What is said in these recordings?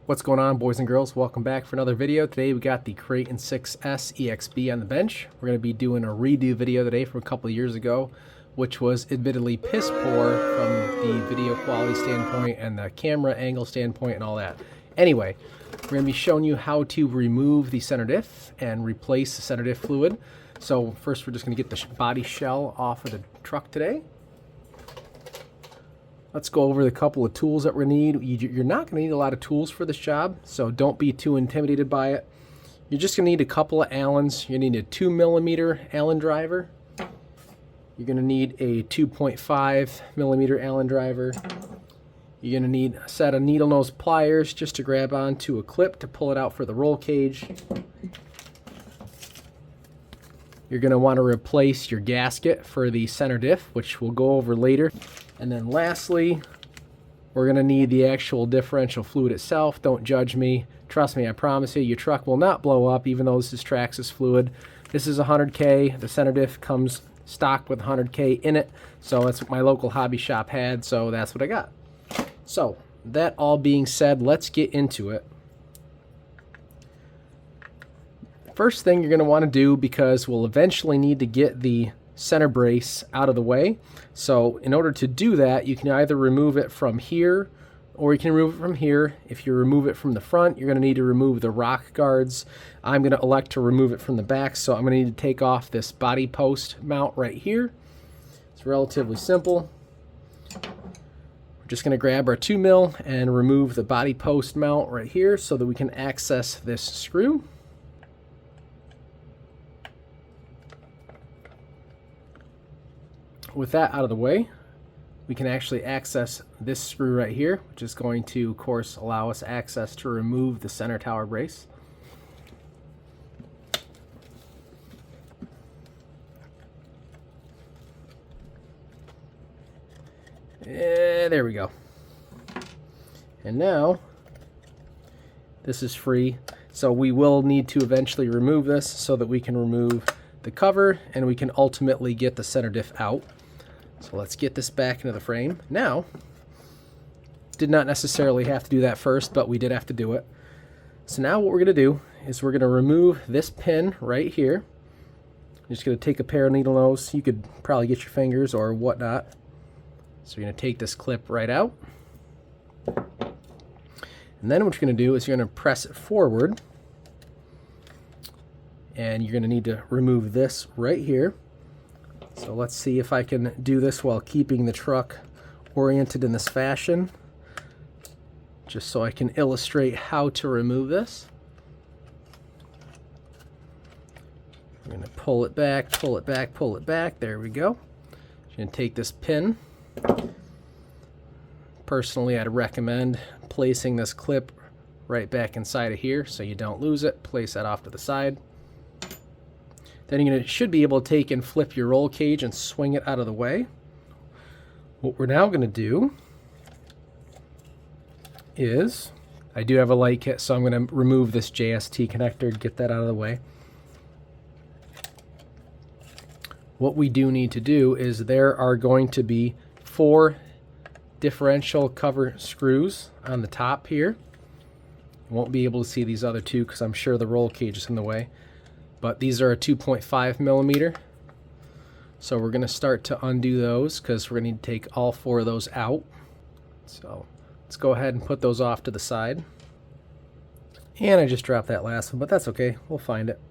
What's going on, boys and girls? Welcome back for another video. Today we got the Kraton 6S EXB on the bench. We're going to be doing a redo video today from a couple of years ago, which was admittedly piss poor from the video quality standpoint and the camera angle standpoint and all that. Anyway, we're going to be showing you how to remove the center diff and replace the center diff fluid. So first we're just going to get the body shell off of the truck today. Let's go over the couple of tools that we need. You're not going to need a lot of tools for this job, so don't be too intimidated by it. You're just going to need a couple of Allens. You need a 2mm Allen driver. You're going to need a 2.5mm Allen driver. You're going to need a set of needle nose pliers just to grab onto a clip to pull it out for the roll cage. You're going to want to replace your gasket for the center diff, which we'll go over later. And then lastly, we're going to need the actual differential fluid itself. Don't judge me. Trust me, I promise you, your truck will not blow up even though this is Traxxas fluid. This is 100K. The center diff comes stock with 100K in it. So that's what my local hobby shop had, so that's what I got. So that all being said, let's get into it. First thing you're going to want to do, because we'll eventually need to get the center brace out of the way. So in order to do that, you can either remove it from here or you can remove it from here. If you remove it from the front, you're going to need to remove the rock guards. I'm going to elect to remove it from the back, so I'm going to need to take off this body post mount right here. It's relatively simple. We're just going to grab our 2mm and remove the body post mount right here so that we can access this screw. With that out of the way, we can actually access this screw right here, which is going to, of course, allow us access to remove the center tower brace. There we go. And now, this is free, so we will need to eventually remove this so that we can remove the cover and we can ultimately get the center diff out. So let's get this back into the frame. Now, did not necessarily have to do that first, but we did have to do it. So now what we're going to do is we're going to remove this pin right here. I'm just going to take a pair of needle nose. You could probably get your fingers or whatnot. So you're going to take this clip right out. And then what you're going to do is you're going to press it forward. And you're going to need to remove this right here. So let's see if I can do this while keeping the truck oriented in this fashion, just so I can illustrate how to remove this. I'm going to pull it back, pull it back, pull it back. There we go. I'm going to take this pin. Personally, I'd recommend placing this clip right back inside of here so you don't lose it. Place that off to the side. Then you should be able to take and flip your roll cage and swing it out of the way. What we're now going to do is, I do have a light kit, so I'm going to remove this JST connector, get that out of the way. What we do need to do is there are going to be 4 differential cover screws on the top here. You won't be able to see these other 2 because I'm sure the roll cage is in the way. But these are a 2.5mm. So we're going to start to undo those because we're going to need to take all 4 of those out. So let's go ahead and put those off to the side. And I just dropped that last one, but that's okay. We'll find it.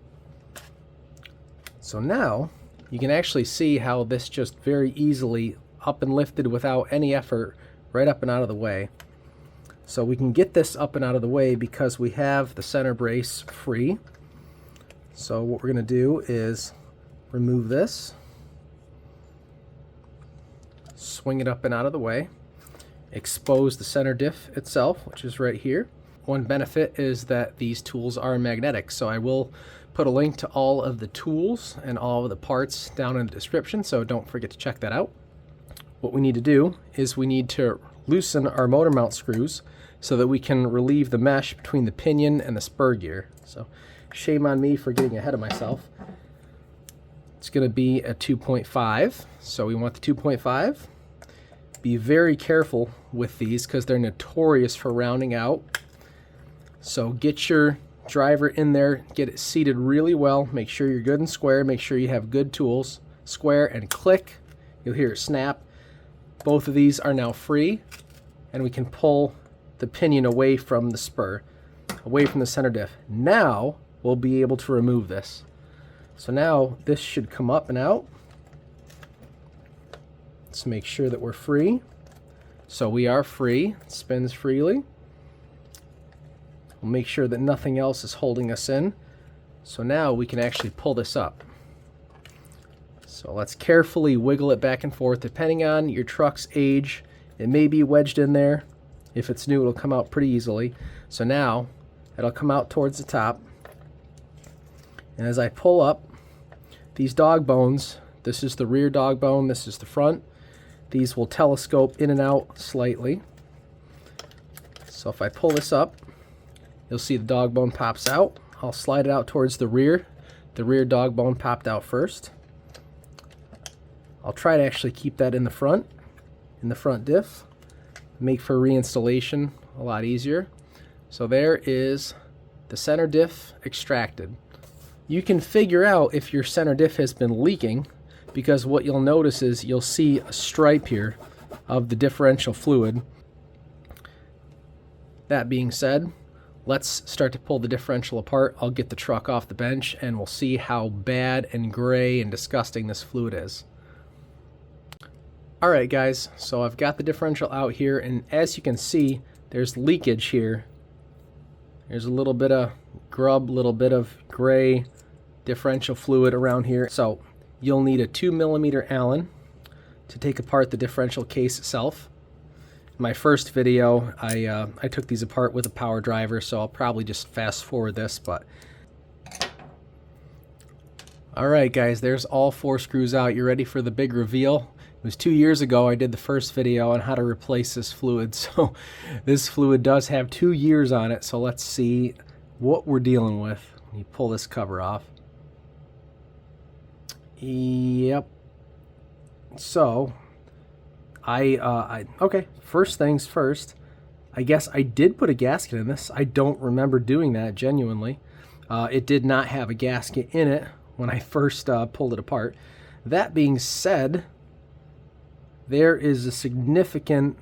So now you can actually see how this just very easily up and lifted without any effort right up and out of the way. So we can get this up and out of the way because we have the center brace free. So what we're going to do is remove this, swing it up and out of the way, expose the center diff itself, which is right here. One benefit is that these tools are magnetic, so I will put a link to all of the tools and all of the parts down in the description, so don't forget to check that out. What we need to do is we need to loosen our motor mount screws so that we can relieve the mesh between the pinion and the spur gear. So shame on me for getting ahead of myself. It's going to be a 2.5, so we want the 2.5. Be very careful with these because they're notorious for rounding out. So get your driver in there, get it seated really well, make sure you're good and square, make sure you have good tools, square and click, you'll hear it snap. Both of these are now free, and we can pull the pinion away from the spur, away from the center diff. Now we'll be able to remove this. So now this should come up and out. Let's make sure that we're free. So we are free, it spins freely. We'll make sure that nothing else is holding us in. So now we can actually pull this up. So let's carefully wiggle it back and forth. Depending on your truck's age, it may be wedged in there. If it's new, it'll come out pretty easily. So now it'll come out towards the top. And as I pull up, these dog bones, this is the rear dog bone, this is the front. These will telescope in and out slightly. So if I pull this up, you'll see the dog bone pops out. I'll slide it out towards the rear. The rear dog bone popped out first. I'll try to actually keep that in the front diff. Make for reinstallation a lot easier. So there is the center diff extracted. You can figure out if your center diff has been leaking, because what you'll notice is you'll see a stripe here of the differential fluid. That being said, let's start to pull the differential apart. I'll get the truck off the bench and we'll see how bad and gray and disgusting this fluid is. Alright guys, so I've got the differential out here, and as you can see, there's leakage here. There's a little bit of grub, little bit of gray differential fluid around here. So you'll need a 2mm Allen to take apart the differential case itself. In my first video, I took these apart with a power driver, so I'll probably just fast forward this. But alright guys, there's all 4 screws out. You ready for the big reveal? It was 2 years ago I did the first video on how to replace this fluid, so this fluid does have 2 years on it. So let's see what we're dealing with. Let me pull this cover off. Yep. So okay, first things first, I guess I did put a gasket in this. I don't remember doing that, genuinely. It did not have a gasket in it when I first pulled it apart. That being said, there is a significant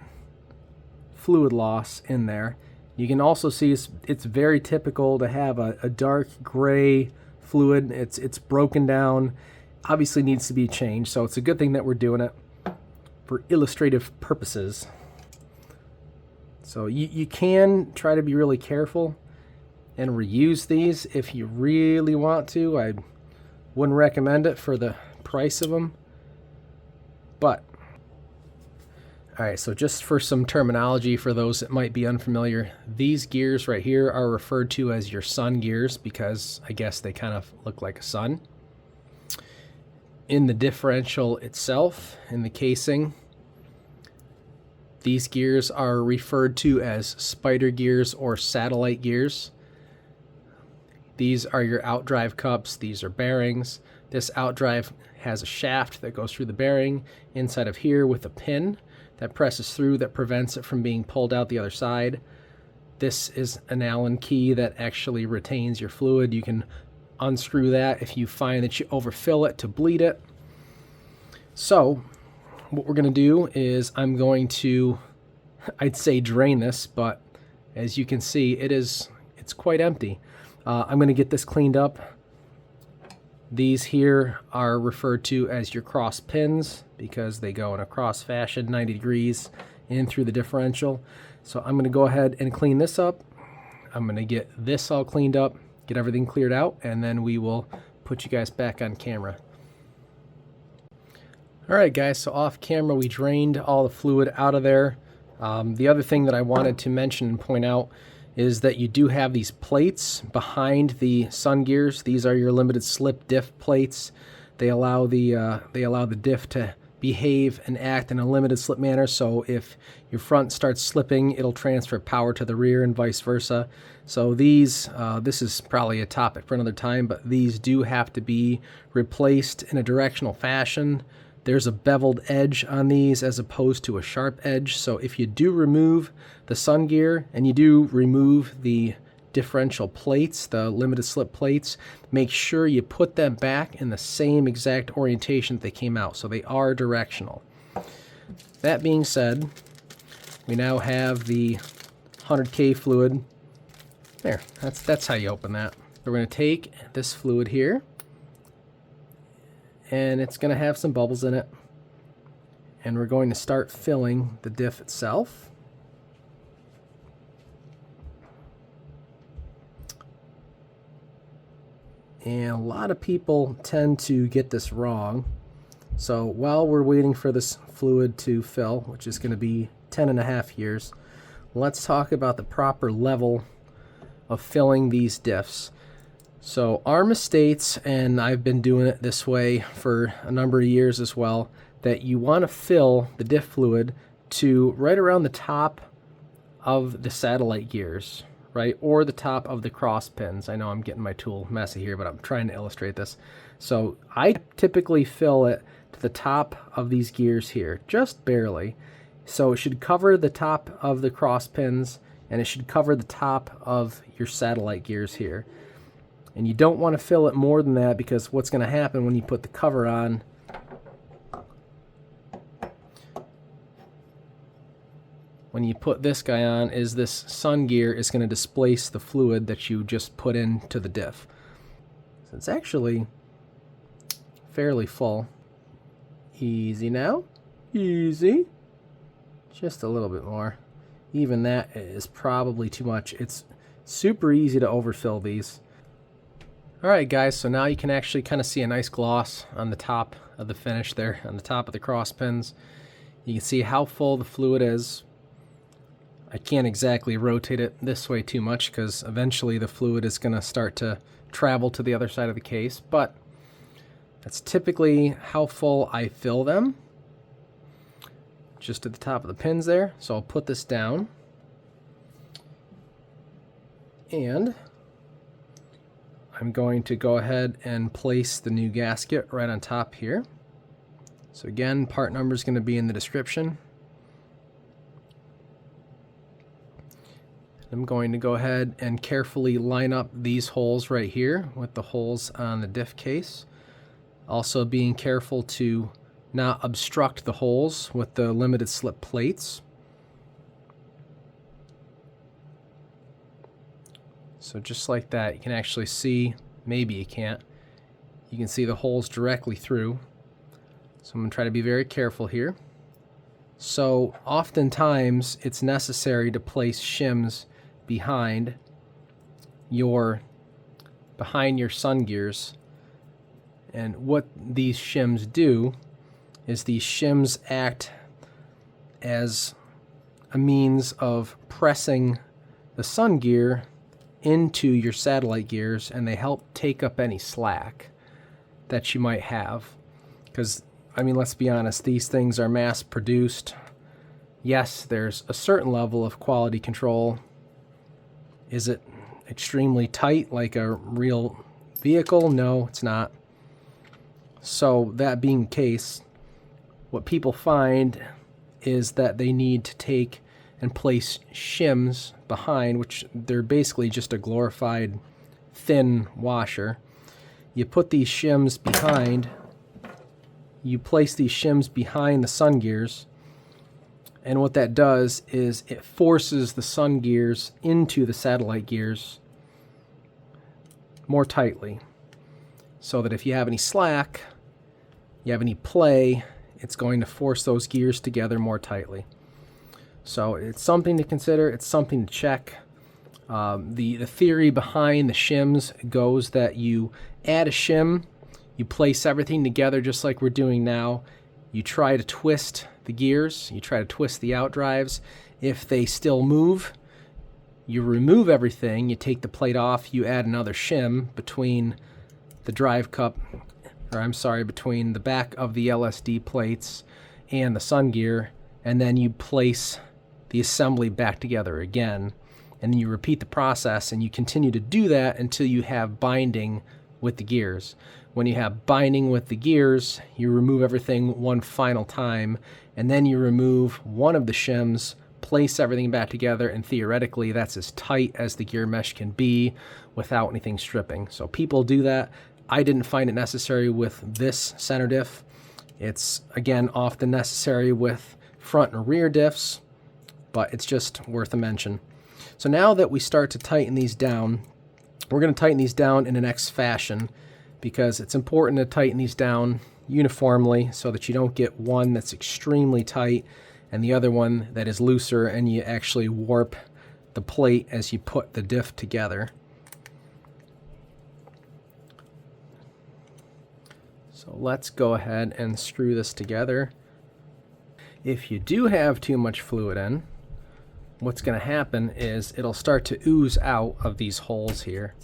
fluid loss in there. You can also see it's very typical to have a dark gray fluid. It's broken down, obviously needs to be changed, so it's a good thing that we're doing it for illustrative purposes. So you can try to be really careful and reuse these if you really want to. I wouldn't recommend it for the price of them, but alright, so just for some terminology for those that might be unfamiliar, these gears right here are referred to as your sun gears because I guess they kind of look like a sun. In the differential itself, in the casing, these gears are referred to as spider gears or satellite gears. These are your outdrive cups, these are bearings. This outdrive has a shaft that goes through the bearing inside of here with a pin that presses through that prevents it from being pulled out the other side. This is an Allen key that actually retains your fluid. You can unscrew that if you find that you overfill it to bleed it. So what we're going to do is I'm going to, I'd say drain this, but as you can see it's quite empty. I'm going to get this cleaned up. These here are referred to as your cross pins because they go in a cross fashion 90 degrees in through the differential. So I'm going to go ahead and clean this up. I'm going to get this all cleaned up, get everything cleared out, and then we will put you guys back on camera. Alright guys, so off camera we drained all the fluid out of there. The other thing that I wanted to mention and point out is that you do have these plates behind the sun gears. These are your limited slip diff plates. They allow the diff to behave and act in a limited slip manner, so if your front starts slipping, it'll transfer power to the rear and vice versa. So these, this is probably a topic for another time, but these do have to be replaced in a directional fashion. There's a beveled edge on these as opposed to a sharp edge, so if you do remove the sun gear and you do remove the differential plates, the limited slip plates, make sure you put them back in the same exact orientation that they came out, so they are directional. That being said, we now have the 100K fluid. There, that's how you open that. We're going to take this fluid here, and it's going to have some bubbles in it, and we're going to start filling the diff itself. And a lot of people tend to get this wrong. So while we're waiting for this fluid to fill, which is going to be 10.5 years, let's talk about the proper level of filling these diffs. So Arrma states, and I've been doing it this way for a number of years as well, that you want to fill the diff fluid to right around the top of the satellite gears, right, or the top of the cross pins. I know I'm getting my tool messy here, but I'm trying to illustrate this. So I typically fill it to the top of these gears here, just barely. So it should cover the top of the cross pins, and it should cover the top of your satellite gears here. And you don't want to fill it more than that, because what's going to happen when you put the cover on, when you put this guy on, is this sun gear is going to displace the fluid that you just put into the diff. So it's actually fairly full. Easy now. Easy. Just a little bit more. Even that is probably too much. It's super easy to overfill these. Alright guys, so now you can actually kind of see a nice gloss on the top of the finish there, on the top of the cross pins. You can see how full the fluid is. I can't exactly rotate it this way too much, because eventually the fluid is going to start to travel to the other side of the case, but that's typically how full I fill them, just at the top of the pins there. So I'll put this down, and I'm going to go ahead and place the new gasket right on top here. So again, part number is going to be in the description. I'm going to go ahead and carefully line up these holes right here with the holes on the diff case. Also being careful to not obstruct the holes with the limited slip plates. So just like that, you can actually see, maybe you can't, you can see the holes directly through. So I'm going to try to be very careful here. So oftentimes it's necessary to place shims behind your sun gears, and what these shims do is these shims act as a means of pressing the sun gear into your satellite gears, and they help take up any slack that you might have, because I mean, let's be honest, these things are mass produced. Yes, there's a certain level of quality control. Is it extremely tight like a real vehicle? No, it's not. So that being the case, what people find is that they need to take and place shims behind, which they're basically just a glorified thin washer. You put these shims behind, you place these shims behind the sun gears, and what that does is it forces the sun gears into the satellite gears more tightly, so that if you have any slack, you have any play, it's going to force those gears together more tightly. So it's something to consider, it's something to check. The theory behind the shims goes that you add a shim, you place everything together just like we're doing now, you try to twist the gears, you try to twist the outdrives. If they still move, you remove everything, you take the plate off, you add another shim between the drive cup, or I'm sorry, between the back of the LSD plates and the sun gear, and then you place the assembly back together again, and then you repeat the process, and you continue to do that until you have binding with the gears. When you have binding with the gears, you remove everything one final time, and then you remove one of the shims place everything back together, and theoretically that's as tight as the gear mesh can be without anything stripping. So people do that. I didn't find it necessary with this center diff. It's, again, often necessary with front and rear diffs, but it's just worth a mention. So now that we start to tighten these down, we're going to tighten these down in an X fashion, because it's important to tighten these down uniformly so that you don't get one that's extremely tight and the other one that is looser, and you actually warp the plate as you put the diff together. So let's go ahead and screw this together. If you do have too much fluid in, what's going to happen is it'll start to ooze out of these holes here.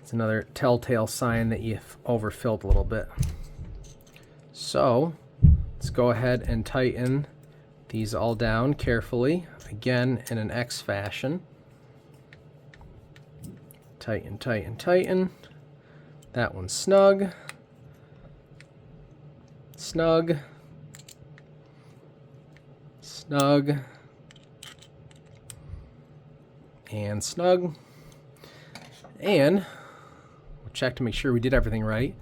It's another telltale sign that you've overfilled a little bit. So let's go ahead and tighten these all down carefully, again in an X fashion. Tighten, tighten, tighten. That one's snug. Snug. Snug. And snug. And we'll check to make sure we did everything right.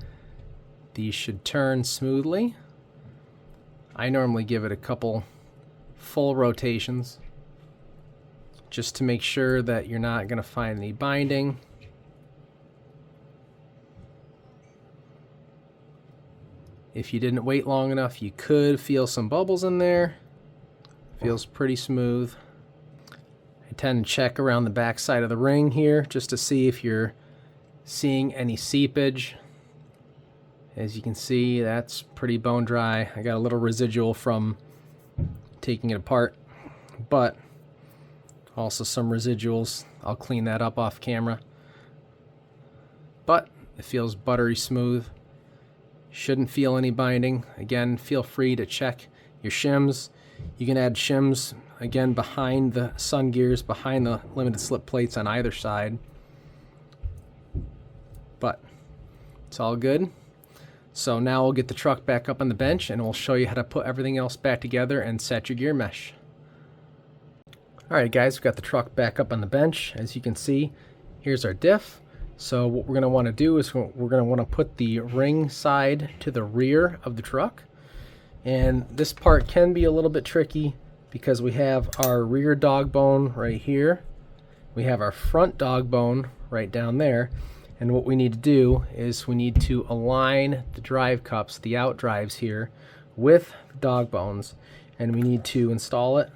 These should turn smoothly. I normally give it a couple full rotations just to make sure that you're not going to find any binding. If you didn't wait long enough, you could feel some bubbles in there. Feels pretty smooth. I tend to check around the back side of the ring here just to see if you're seeing any seepage. As you can see, that's pretty bone dry. I got a little residual from taking it apart, but also some residuals. I'll clean that up off camera. But it feels buttery smooth. Shouldn't feel any binding. Again, feel free to check your shims. You can add shims, again, behind the sun gears, behind the limited slip plates on either side. But it's all good. So now we'll get the truck back up on the bench and we'll show you how to put everything else back together and set your gear mesh. Alright guys, we've got the truck back up on the bench. As you can see, here's our diff. So what we're going to want to do is we're going to want to put the ring side to the rear of the truck. And this part can be a little bit tricky because we have our rear dog bone right here. We have our front dog bone right down there. And what we need to do is we need to align the drive cups, the out drives here, with the dog bones. And we need to install it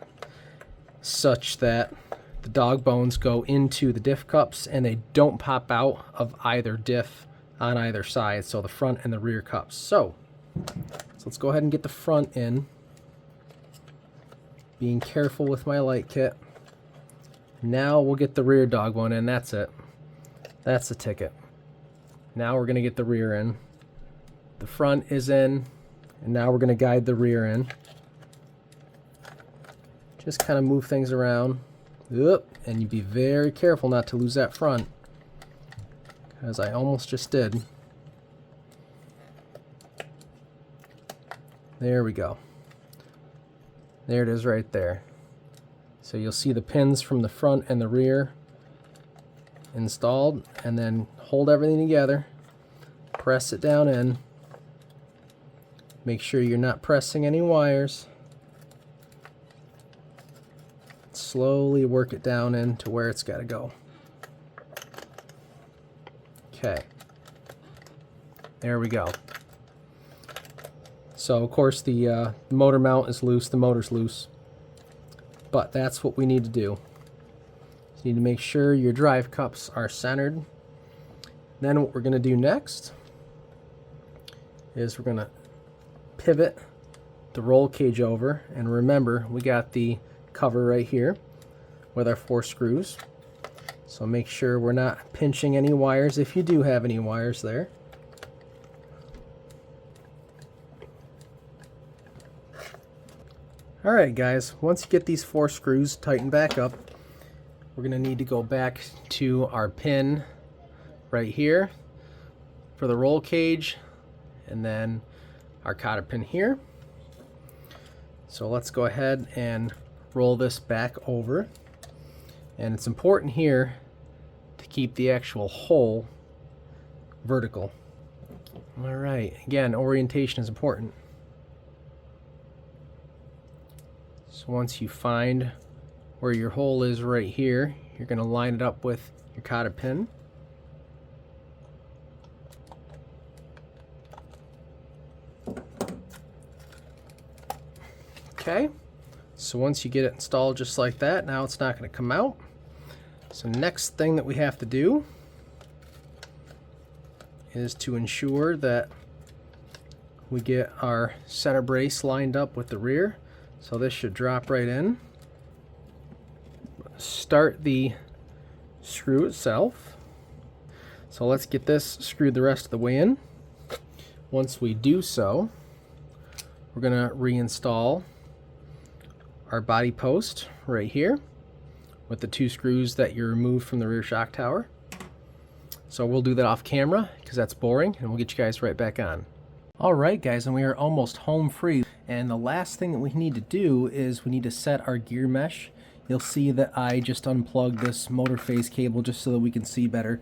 such that the dog bones go into the diff cups and they don't pop out of either diff on either side, so the front and the rear cups. So let's go ahead and get the front in, being careful with my light kit. Now we'll get the rear dog bone in. That's it. That's the ticket. Now we're going to get the rear in. The front is in, and now we're going to guide the rear in. Just kind of move things around. And you be very careful not to lose that front, because I almost just did. There we go. There it is right there. So you'll see the pins from the front and the rear installed, and then hold everything together, press it down in, make sure you're not pressing any wires. Slowly work it down into where it's got to go. Okay, there we go. So of course the motor mount is loose, the motor's loose, but that's what we need to do. You need to make sure your drive cups are centered. Then what we're going to do next is we're going to pivot the roll cage over, and remember we got the cover right here with our 4 screws. So make sure we're not pinching any wires if you do have any wires there. Alright guys, once you get these 4 screws tightened back up, we're going to need to go back to our pin right here for the roll cage, and then our cotter pin here. So let's go ahead and roll this back over. And it's important here to keep the actual hole vertical. All right, again, orientation is important. So once you find where your hole is right here, you're going to line it up with your cotter pin. Okay, so once you get it installed just like that, now it's not going to come out. So next thing that we have to do is to ensure that we get our center brace lined up with the rear. So this should drop right in. Start the screw itself. So let's get this screwed the rest of the way in. Once we do so, we're going to reinstall our body post right here with the 2 screws that you removed from the rear shock tower. So we'll do that off camera because that's boring, and we'll get you guys right back on. Alright guys, and we are almost home free, and the last thing that we need to do is we need to set our gear mesh. You'll see that I just unplugged this motor phase cable just so that we can see better.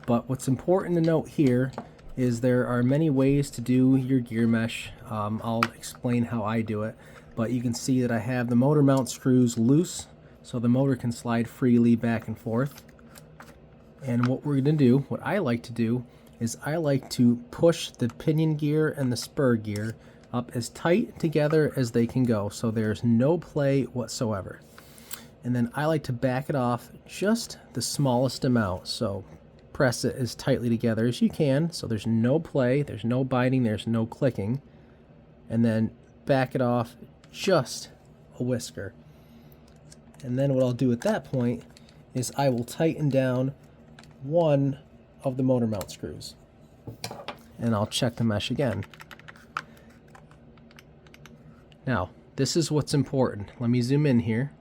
But what's important to note here is there are many ways to do your gear mesh. I'll explain how I do it. But you can see that I have the motor mount screws loose so the motor can slide freely back and forth. And what we're going to do, what I like to do, is I like to push the pinion gear and the spur gear up as tight together as they can go so there's no play whatsoever. And then I like to back it off just the smallest amount, so press it as tightly together as you can so there's no play, there's no biting, there's no clicking, and then back it off just a whisker. And then what I'll do at that point is I will tighten down one of the motor mount screws, and I'll check the mesh again. Now this is what's important. Let me zoom in here.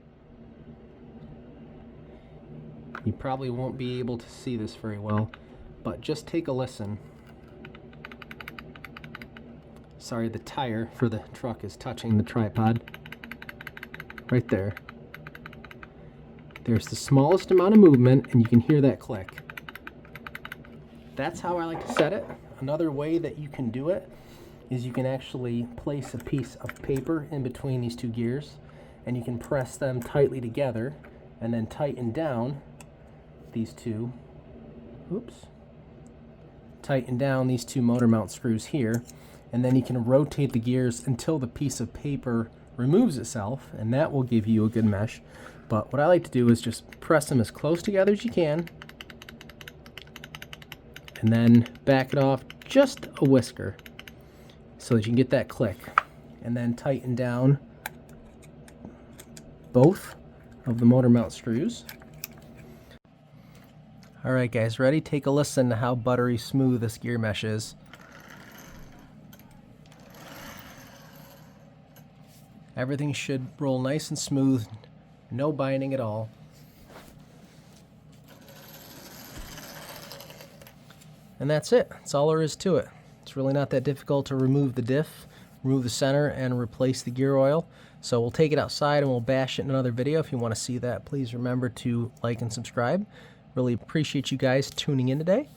You probably won't be able to see this very well, but just take a listen. Sorry, the tire for the truck is touching the tripod. Right there. There's the smallest amount of movement, and you can hear that click. That's how I like to set it. Another way that you can do it is you can actually place a piece of paper in between these 2 gears, and you can press them tightly together and then tighten down these 2. Tighten down these 2 motor mount screws here, and then you can rotate the gears until the piece of paper removes itself, and that will give you a good mesh. But what I like to do is just press them as close together as you can, and then back it off just a whisker so that you can get that click, and then tighten down both of the motor mount screws. Alright guys, ready? Take a listen to how buttery smooth this gear mesh is. Everything should roll nice and smooth, no binding at all. And that's it. That's all there is to it. It's really not that difficult to remove the diff, remove the center, and replace the gear oil. So we'll take it outside and we'll bash it in another video. If you want to see that, please remember to like and subscribe. Really appreciate you guys tuning in today.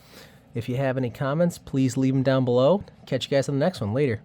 If you have any comments, please leave them down below. Catch you guys on the next one. Later.